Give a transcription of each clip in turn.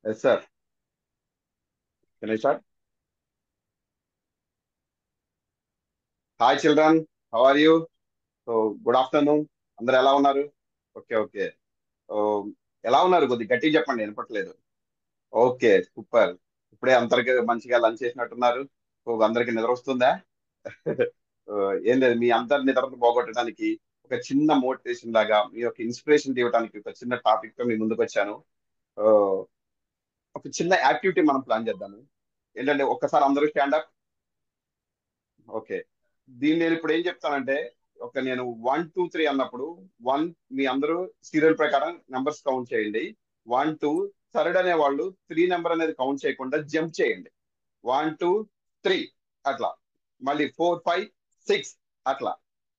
Yes, sir. Can I start? Hi, children. How are you? So, good afternoon. అందరు ఎలా ఉన్నారు? Okay, okay. ఓ, ఎలా ఉన్నారు? కొద్దిగా గట్టిగా చెప్పండి, వినపట్లేదు. Okay, super. ఇప్పుడే అందరికి మంచిగా లంచ్ చేసినట్టున్నారు. సో, అందరికి నిద్ర వస్తుందా? ఓ, ఏం లేదు, మీ అందరి నిద్రను పోగొట్టడానికి ఒక చిన్న మోటివేషన్ లాగా మీ యొక్క ఇన్స్పిరేషన్ ఇవ్వడానికి ఒక చిన్న టాపిక్ తో మీ ముందుకు వచ్చాను. ఓ, ఒక చిన్న యాక్టివిటీ మనం ప్లాన్ చేద్దాము. ఏంటంటే ఒక్కసారి అందరూ స్టాండ్ అప్. ఓకే. దీన్ని నేను ఇప్పుడు ఏం చెప్తానంటే, నేను 1 2 3 అన్నప్పుడు వన్, మీ అందరూ సీరియల్ ప్రకారం నెంబర్స్ కౌంట్ చేయండి. 1 2, థర్డ్ అనే వాళ్ళు 3 నెంబర్ అనేది కౌంట్ చేయకుండా జంప్ చేయండి. 1 2 3 అట్లా. మళ్ళీ 4 5 6 అట్లా.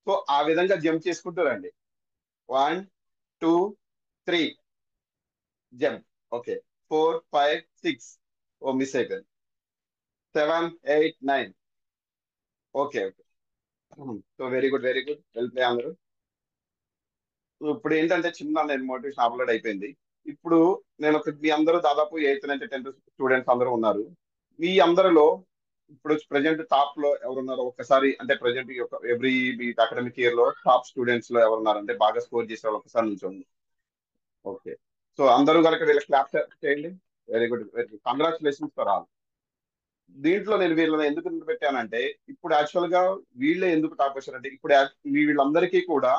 సో ఆ విధంగా జంప్ చేసుకుంటూ రండి. 1 2 3 జంప్. ఓకే. 4 5 6. ఓ మిస్ అయిపోయింది. 7 8 9. Okay, okay. So very good, very good. Well play అందరూ. ఇప్పుడు ఏంటంటే చిన్న నేను మోటివేషన్ అప్లోడ్ అయిపోయింది. ఇప్పుడు మీ అందరూ దాదాపు 8th 9th 10th స్టూడెంట్స్ అందరూ ఉన్నారు. మీ అందరిలో ఇప్పుడు ప్రజెంట్ టాప్ లో ఎవరున్నారో ఒక్కసారి, అంటే ప్రజెంట్ ఎవ్రీ మీ అకాడమిక్ ఇయర్ లో టాప్ స్టూడెంట్స్ లో ఎవరున్నారు, అంటే బాగా స్కోర్ చేసే వాళ్ళు ఒకసారి నుంచోండి. ఓకే. సో అందరూ కనుక వీళ్ళకి క్లాప్ చేయండి. Very good, very good. Congratulations for all. దీంట్లో నేను వీళ్ళని ఎందుకు పెట్టానంటే, ఇప్పుడు యాక్చువల్ గా వీళ్ళే ఎందుకు టాప్ వచ్చారంటే, ఇప్పుడు వీళ్ళందరికీ కూడా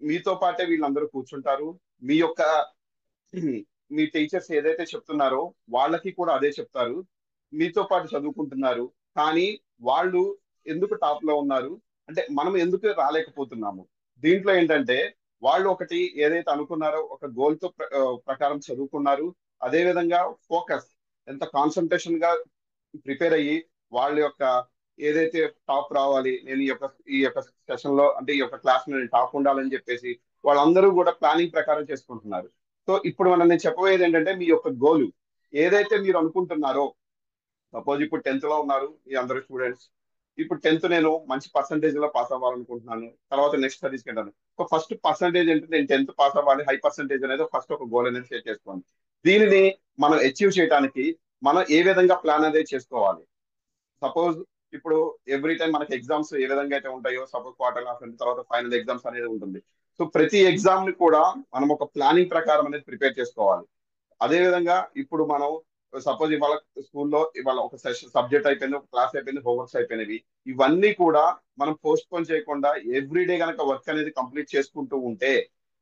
మీతో పాటే వీళ్ళందరూ కూర్చుంటారు. మీ యొక్క మీ టీచర్స్ ఏదైతే చెప్తున్నారో వాళ్ళకి కూడా అదే చెప్తారు. మీతో పాటు చదువుకుంటున్నారు. కానీ వాళ్ళు ఎందుకు టాప్ లో ఉన్నారు అంటే, మనం ఎందుకు రాలేకపోతున్నాము. దీంట్లో ఏంటంటే, వాళ్ళు ఒకటి ఏదైతే అనుకున్నారో ఒక గోల్ తో ప్రకారం చదువుకున్నారు. అదే విధంగా ఫోకస్, ఎంత కాన్సన్ట్రేషన్ గా ప్రిపేర్ అయ్యి వాళ్ళ యొక్క ఏదైతే టాప్ రావాలి, నేను ఈ యొక్క సెషన్ లో, అంటే ఈ యొక్క క్లాస్ లో నేను టాప్ ఉండాలని చెప్పేసి వాళ్ళందరూ కూడా ప్లానింగ్ ప్రకారం చేసుకుంటున్నారు. సో ఇప్పుడు నేను చెప్పబోయేది ఏంటంటే, మీ యొక్క గోల్ ఏదైతే మీరు అనుకుంటున్నారో. సపోజ్ ఇప్పుడు 10th లో ఉన్నారు ఈ అందరు స్టూడెంట్స్. ఇప్పుడు 10th నేను మంచి పర్సంటేజ్ లో పాస్ అవ్వాలనుకుంటున్నాను. తర్వాత నెక్స్ట్ స్టడీస్కి వెళ్ళాను. సో ఫస్ట్ పర్సంటేజ్ అంటే, నేను 10th పాస్ అవ్వాలి, హై పర్సంటేజ్ అనేది ఫస్ట్ ఒక గోల్ అనేది సెట్ చేసుకోండి. దీనిని మనం అచీవ్ చేయడానికి మనం ఏ విధంగా ప్లాన్ అనేది చేసుకోవాలి. సపోజ్ ఇప్పుడు ఎవ్రీ టైం మనకి ఎగ్జామ్స్ ఏ విధంగా అయితే ఉంటాయో, సపోజ్ క్వార్టర్ క్లాస్ తర్వాత ఫైనల్ ఎగ్జామ్స్ అనేది ఉంటుంది. సో ప్రతి ఎగ్జామ్ ని కూడా మనం ఒక ప్లానింగ్ ప్రకారం అనేది ప్రిపేర్ చేసుకోవాలి. అదే విధంగా ఇప్పుడు మనం సపోజ్ ఇవాళ స్కూల్లో ఇవాళ ఒక సెషన్ సబ్జెక్ట్ అయిపోయింది, ఒక క్లాస్ అయిపోయింది, హోంవర్క్స్ అయిపోయినవి. ఇవన్నీ కూడా మనం పోస్ట్ పోన్ చేయకుండా ఎవ్రీడే కనుక వర్క్ అనేది కంప్లీట్ చేసుకుంటూ ఉంటే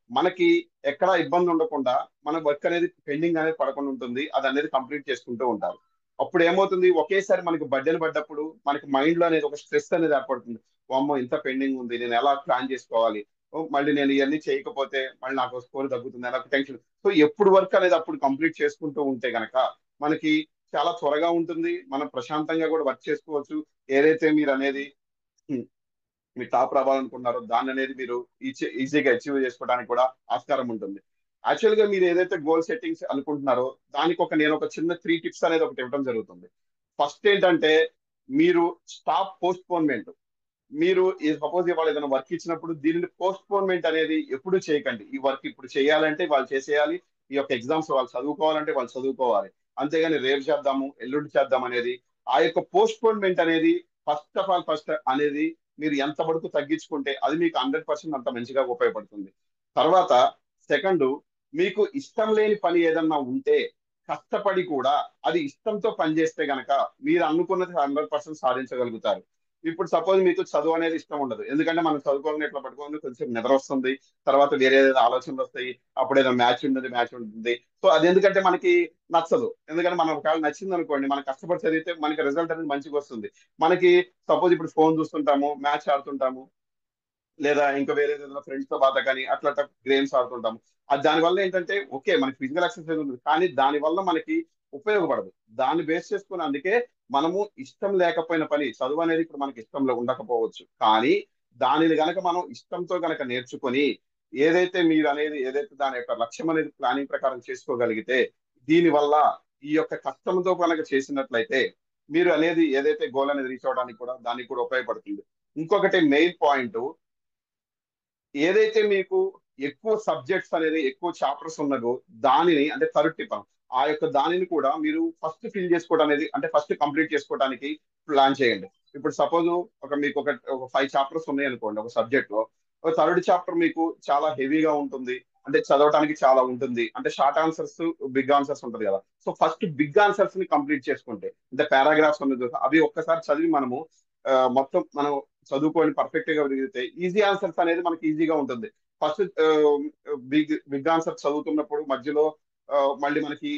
మనకి ఎక్కడా ఇబ్బంది ఉండకుండా మన వర్క్ అనేది పెండింగ్ అనేది పడకుండా ఉంటుంది. అది అనేది కంప్లీట్ చేసుకుంటూ ఉంటారు. అప్పుడు ఏమవుతుంది, ఒకేసారి మనకి బడ్డెలు పడ్డప్పుడు మనకి మైండ్ లో అనేది ఒక స్ట్రెస్ అనేది ఏర్పడుతుంది. అమ్మో ఇంత పెండింగ్ ఉంది, నేను ఎలా ప్లాన్ చేసుకోవాలి. ఓ, మళ్ళీ నేను ఇవన్నీ చేయకపోతే మళ్ళీ నాకు స్కోర్ తగ్గుతుంది, నాకు టెన్షన్. సో ఎప్పుడు వర్క్ అనేది అప్పుడు కంప్లీట్ చేసుకుంటూ ఉంటే గనక మనకి చాలా త్వరగా ఉంటుంది. మనం ప్రశాంతంగా కూడా వర్క్ చేసుకోవచ్చు. ఏదైతే మీరు అనేది హ్మ్, మీ టాప్ రావాలనుకుంటున్నారో దాన్ని అనేది మీరు ఈజీగా అచీవ్ చేసుకోవడానికి కూడా ఆస్కారం ఉంటుంది. యాక్చువల్ గా మీరు ఏదైతే గోల్ సెట్టింగ్స్ అనుకుంటున్నారో దానికి నేను ఒక చిన్న 3 టిప్స్ అనేది ఒకటి ఇవ్వడం జరుగుతుంది. ఫస్ట్ ఏంటంటే, మీరు స్టాప్ పోస్ట్ పోన్మెంట్. మీరు సపోజ్ ఇవాళ ఏదైనా వర్క్ ఇచ్చినప్పుడు దీనిని పోస్ట్ పోన్మెంట్ అనేది ఎప్పుడు చేయకండి. ఈ వర్క్ ఇప్పుడు చేయాలంటే వాళ్ళు చేసేయాలి. ఈ యొక్క ఎగ్జామ్స్ వాళ్ళు చదువుకోవాలంటే వాళ్ళు చదువుకోవాలి. అంతేగాని రేపు చేద్దాము, ఎల్లుండి చేద్దాం అనేది, ఆ యొక్క పోస్ట్ పోన్మెంట్ అనేది ఫస్ట్ ఆఫ్ ఆల్ ఫస్ట్ అనేది మీరు ఎంత వరకు తగ్గించుకుంటే అది మీకు 100% అంత మంచిగా ఉపయోగపడుతుంది. తర్వాత సెకండ్, మీకు ఇష్టం లేని పని ఏదన్నా ఉంటే కష్టపడి కూడా అది ఇష్టంతో పని చేస్తే గనక మీరు అనుకున్నది 100% సాధించగలుగుతారు. ఇప్పుడు సపోజ్ మీకు చదువు అనేది ఇష్టం ఉండదు, ఎందుకంటే మనం చదువుకోవాలని ఇట్లా పట్టుకోవాలి, కొంచెం నిద్ర వస్తుంది. తర్వాత వేరే ఏదైనా ఆలోచనలు వస్తాయి. అప్పుడు ఏదో మ్యాచ్ ఉంటుంది. సో అది ఎందుకంటే మనకి నచ్చదు. ఎందుకంటే మనం ఒకవేళ నచ్చింది అనుకోండి, మనం కష్టపడి చదివితే మనకి రిజల్ట్ అనేది మంచిగా వస్తుంది. మనకి సపోజ్ ఇప్పుడు ఫోన్ చూస్తుంటాము, మ్యాచ్ ఆడుతుంటాము, లేదా ఇంకా వేరే ఏదైనా ఫ్రెండ్స్ తో బాధ కానీ అట్లా గేమ్స్ ఆడుతుంటాము. అది దానివల్ల ఏంటంటే ఓకే మనకి ఫిజికల్ ఎక్సర్సైజ్ ఉంది, కానీ దానివల్ల మనకి ఉపయోగపడదు. దాన్ని బేస్ చేసుకుని అందుకే మనము ఇష్టం లేకపోయిన పని, చదువు అనేది ఇప్పుడు మనకి ఇష్టంలో ఉండకపోవచ్చు, కానీ దానిని గనక మనం ఇష్టంతో గనక నేర్చుకొని ఏదైతే మీరు అనేది ఏదైతే దాని యొక్క లక్ష్యం అనేది ప్లానింగ్ ప్రకారం చేసుకోగలిగితే, దీనివల్ల ఈ యొక్క కష్టంతో కనుక చేసినట్లయితే మీరు అనేది ఏదైతే గోల్ అనేది రీచ్ అవడానికి కూడా దానికి కూడా ఉపయోగపడుతుంది. ఇంకొకటి మెయిన్ పాయింట్, ఏదైతే మీకు ఎక్కువ సబ్జెక్ట్స్ అనేది ఎక్కువ చాప్టర్స్ ఉన్నదో దానిని అంటే థర్డ్ టిప్, ఆ యొక్క దానిని కూడా మీరు ఫస్ట్ ఫిల్ చేసుకోవడం అనేది, అంటే ఫస్ట్ కంప్లీట్ చేసుకోవడానికి ప్లాన్ చేయండి. ఇప్పుడు సపోజ్ మీకు ఒక 5 చాప్టర్స్ ఉన్నాయి అనుకోండి ఒక సబ్జెక్ట్ లో. ఒక థర్డ్ చాప్టర్ మీకు చాలా హెవీగా ఉంటుంది, అంటే చదవడానికి చాలా ఉంటుంది, అంటే షార్ట్ ఆన్సర్స్, బిగ్ ఆన్సర్స్ ఉంటుంది కదా. సో ఫస్ట్ బిగ్ ఆన్సర్స్ ని కంప్లీట్ చేసుకుంటే, అంటే పారాగ్రాఫ్స్ ఉన్నది అవి ఒక్కసారి చదివి మనము మొత్తం మనం చదువుకొని పర్ఫెక్ట్ గా తిరిగితే ఈజీ ఆన్సర్స్ అనేది మనకి ఈజీగా ఉంటుంది. ఫస్ట్ బిగ్ బిగ్ ఆన్సర్ చదువుతున్నప్పుడు మధ్యలో మళ్ళీ మనకి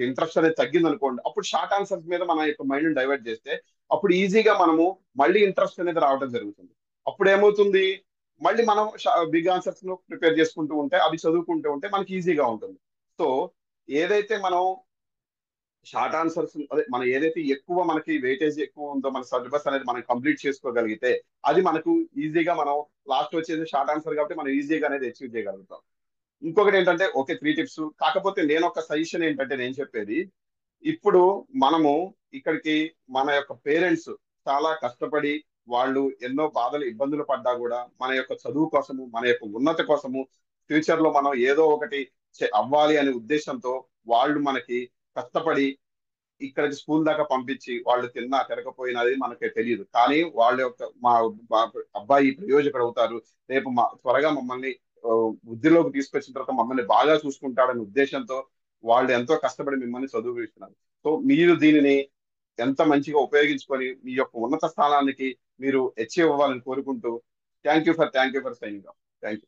ఇంట్రెస్ట్ అనేది తగ్గింది అనుకోండి, అప్పుడు షార్ట్ ఆన్సర్స్ మీద మన యొక్క మైండ్ డైవర్ట్ చేస్తే అప్పుడు ఈజీగా మనము మళ్ళీ ఇంట్రెస్ట్ అనేది రావడం జరుగుతుంది. అప్పుడు ఏమవుతుంది, మళ్ళీ మనం బిగ్ ఆన్సర్స్ ను ప్రిపేర్ చేసుకుంటూ ఉంటే, అవి చదువుకుంటూ ఉంటే మనకి ఈజీగా ఉంటుంది. సో ఏదైతే మనం షార్ట్ ఆన్సర్స్, అదే మనం ఏదైతే ఎక్కువ మనకి వెయిటేజ్ ఎక్కువ ఉందో మన సిలబస్ అనేది మనం కంప్లీట్ చేసుకోగలిగితే, అది మనకు ఈజీగా మనం లాస్ట్ వచ్చేది షార్ట్ ఆన్సర్ కాబట్టి మనం ఈజీగా అనేది అచీవ్ చేయగలుగుతాం. ఇంకొకటి ఏంటంటే, ఓకే 3 టిప్స్ కాకపోతే నేను ఒక సజెషన్ ఏంటంటే నేను చెప్పేది, ఇప్పుడు మనము ఇక్కడికి మన యొక్క పేరెంట్స్ చాలా కష్టపడి వాళ్ళు ఎన్నో బాధలు ఇబ్బందులు పడ్డా కూడా మన యొక్క చదువు కోసము, మన యొక్క ఉన్నతి కోసము, ఫ్యూచర్ లో మనం ఏదో ఒకటి అవ్వాలి అనే ఉద్దేశంతో వాళ్ళు మనకి కష్టపడి ఇక్కడికి స్కూల్ దాకా పంపించి వాళ్ళు తిన్నా తిరగపోయినది మనకి తెలియదు, కానీ వాళ్ళ యొక్క అబ్బాయి ప్రయోజకుడు అవుతారు, రేపు త్వరగా మమ్మల్ని వృద్ధిలోకి తీసుకొచ్చిన తర్వాత మమ్మల్ని బాగా చూసుకుంటాడనే ఉద్దేశంతో వాళ్ళు ఎంతో కష్టపడి మిమ్మల్ని చదువుపిస్తున్నారు. సో మీరు దీనిని ఎంత మంచిగా ఉపయోగించుకొని మీ యొక్క ఉన్నత స్థానానికి మీరు అచీవ్ అవ్వాలని కోరుకుంటూ, thank you for signing off. Thank you.